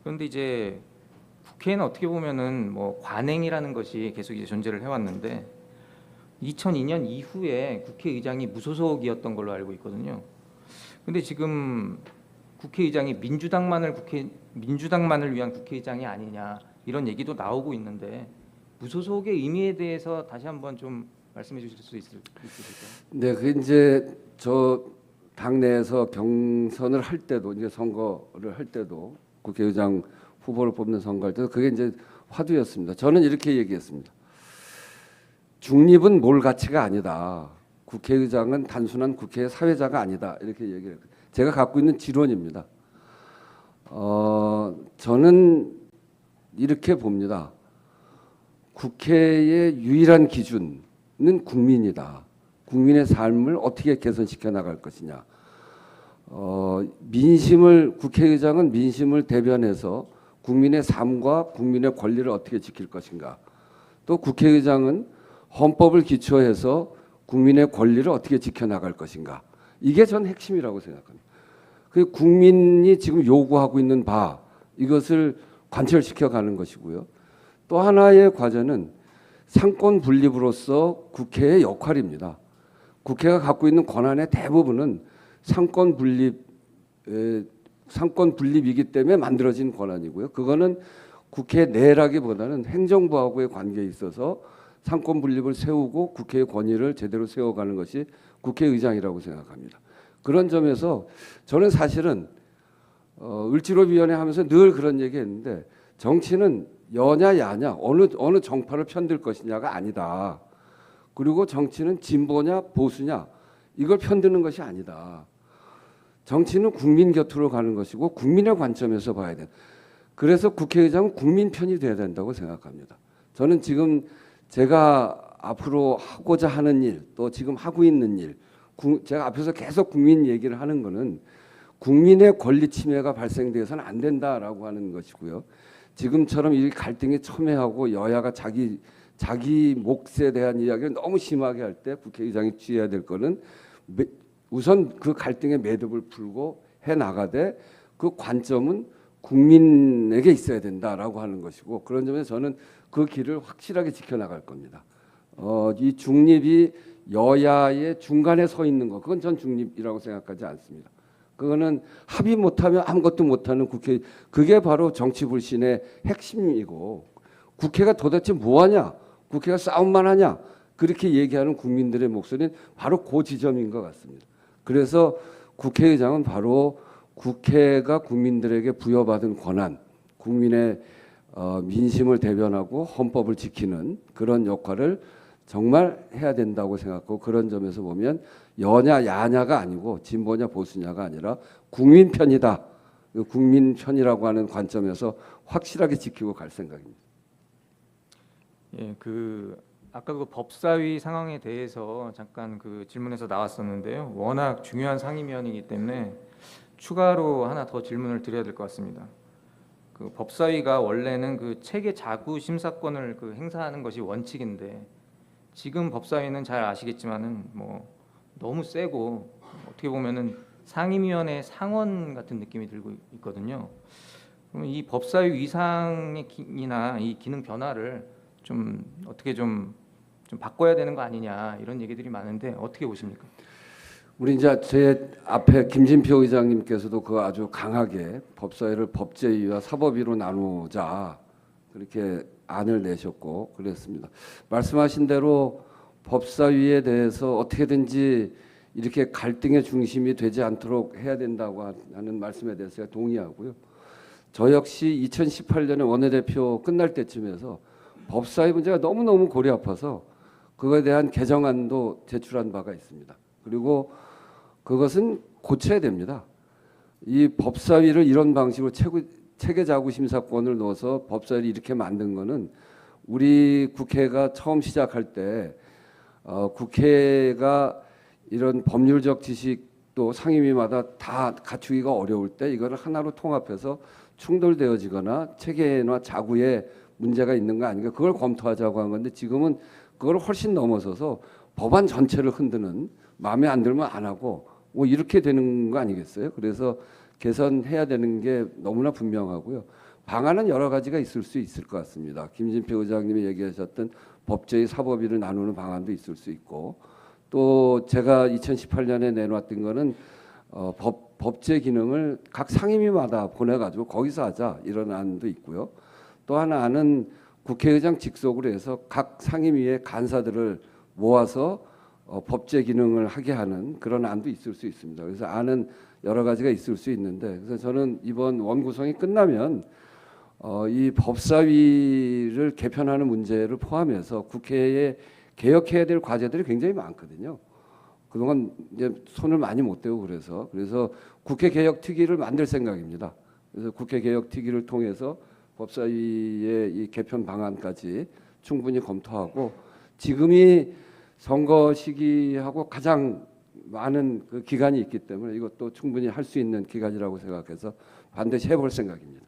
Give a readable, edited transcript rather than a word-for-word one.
그런데 이제 국회는 어떻게 보면은 뭐 관행이라는 것이 계속 이제 존재를 해왔는데 2002년 이후에 국회의장이 무소속이었던 걸로 알고 있거든요. 근데 지금 국회의장이 민주당만을 위한 국회의장이 아니냐 이런 얘기도 나오고 있는데 무소속의 의미에 대해서 다시 한번 좀 말씀해 주실 수 있으실까요? 네, 그 이제 저 당내에서 경선을 할 때도 이제 선거를 할 때도 국회의장 후보를 뽑는 선거할 때도 그게 이제 화두였습니다. 저는 이렇게 얘기했습니다. 중립은 몰 가치가 아니다. 국회의장은 단순한 국회의 사회자가 아니다. 이렇게 얘기를 했어요. 제가 갖고 있는 지론입니다. 저는 이렇게 봅니다. 국회의 유일한 기준은 국민이다. 국민의 삶을 어떻게 개선시켜 나갈 것이냐. 국회의장은 민심을 대변해서 국민의 삶과 국민의 권리를 어떻게 지킬 것인가. 또 국회의장은 헌법을 기초해서 국민의 권리를 어떻게 지켜나갈 것인가. 이게 전 핵심이라고 생각합니다. 그 국민이 지금 요구하고 있는 바 이것을 관철시켜 가는 것이고요. 또 하나의 과제는 상권 분립으로서 국회의 역할입니다. 국회가 갖고 있는 권한의 대부분은 상권 분립이기 때문에 만들어진 권한이고요. 그거는 국회 내라기보다는 행정부하고의 관계에 있어서 상권 분립을 세우고 국회의 권위를 제대로 세워가는 것이 국회의장이라고 생각합니다. 그런 점에서 저는 사실은 을지로위원회 하면서 늘 그런 얘기했는데 정치는 여냐 야냐 어느 정파를 편들 것이냐가 아니다. 그리고 정치는 진보냐 보수냐 이걸 편드는 것이 아니다. 정치는 국민 곁으로 가는 것이고 국민의 관점에서 봐야 돼. 그래서 국회의장은 국민 편이 돼야 된다고 생각합니다. 저는 지금 제가 앞으로 하고자 하는 일, 또 지금 하고 있는 일, 제가 앞에서 계속 국민 얘기를 하는 거는 국민의 권리 침해가 발생돼서는 안 된다라고 하는 것이고요. 지금처럼 이 갈등이 첨예하고 여야가 자기 몫에 대한 이야기를 너무 심하게 할 때 국회의장이 취해야 될 거는 우선 그 갈등의 매듭을 풀고 해 나가되 그 관점은 국민에게 있어야 된다라고 하는 것이고 그런 점에서 저는 그 길을 확실하게 지켜나갈 겁니다. 이 중립이 여야의 중간에 서 있는 것 그건 전 중립이라고 생각하지 않습니다. 그거는 합의 못하면 아무것도 못하는 국회 그게 바로 정치 불신의 핵심이고 국회가 도대체 뭐하냐 국회가 싸움만 하냐 그렇게 얘기하는 국민들의 목소리는 바로 그 지점인 것 같습니다. 그래서 국회의장은 바로 국회가 국민들에게 부여받은 권한 국민의 민심을 대변하고 헌법을 지키는 그런 역할을 정말 해야 된다고 생각하고 그런 점에서 보면 여냐 야냐가 아니고 진보냐 보수냐가 아니라 국민 편이다. 국민 편이라고 하는 관점에서 확실하게 지키고 갈 생각입니다. 예, 아까 그 법사위 상황에 대해서 잠깐 그 질문에서 나왔었는데요. 워낙 중요한 상임위원이기 때문에 추가로 하나 더 질문을 드려야 될 것 같습니다. 그 법사위가 원래는 그 체계 자구 심사권을 그 행사하는 것이 원칙인데 지금 법사위는 잘 아시겠지만은 뭐 너무 세고 어떻게 보면은 상임위원회 상원 같은 느낌이 들고 있거든요. 그러면 이 법사위 위상의 기나 이 기능 변화를 좀 어떻게 좀 바꿔야 되는 거 아니냐 이런 얘기들이 많은데 어떻게 보십니까? 우리 이제 제 앞에 김진표 의장님께서도 그 아주 강하게 법사위를 법제위와 사법위로 나누자 그렇게 안을 내셨고 그랬습니다. 말씀하신 대로 법사위에 대해서 어떻게든지 이렇게 갈등의 중심이 되지 않도록 해야 된다고 하는 말씀에 대해서 제가 동의하고요. 저 역시 2018년에 원내대표 끝날 때쯤에서 법사위 문제가 너무너무 골이 아파서 그거에 대한 개정안도 제출한 바가 있습니다. 그리고 그것은 고쳐야 됩니다. 이 법사위를 이런 방식으로 체계자구심사권을 넣어서 법사위를 이렇게 만든 거는 우리 국회가 처음 시작할 때 국회가 이런 법률적 지식도 상임위마다 다 갖추기가 어려울 때 이거를 하나로 통합해서 충돌되어지거나 체계나 자구에 문제가 있는 거 아닌가 그걸 검토하자고 한 건데 지금은 그걸 훨씬 넘어서서 법안 전체를 흔드는 마음에 안 들면 안 하고 뭐 이렇게 되는 거 아니겠어요? 그래서 개선해야 되는 게 너무나 분명하고요. 방안은 여러 가지가 있을 수 있을 것 같습니다. 김진표 의장님이 얘기하셨던 법제의 사법위를 나누는 방안도 있을 수 있고, 또 제가 2018년에 내놓았던 거는 법제 기능을 각 상임위마다 보내가지고 거기서 하자 이런 안도 있고요. 또 하나는 국회의장 직속으로 해서 각 상임위의 간사들을 모아서 법제 기능을 하게 하는 그런 안도 있을 수 있습니다. 그래서 안은 여러 가지가 있을 수 있는데, 그래서 저는 이번 원구성이 끝나면 이 법사위를 개편하는 문제를 포함해서 국회에 개혁해야 될 과제들이 굉장히 많거든요. 그동안 이제 손을 많이 못 대고 그래서 국회 개혁 특위를 만들 생각입니다. 그래서 국회 개혁 특위를 통해서 법사위의 이 개편 방안까지 충분히 검토하고, 지금이 선거 시기하고 가장 많은 그 기간이 있기 때문에 이것도 충분히 할 수 있는 기간이라고 생각해서 반드시 해볼 생각입니다.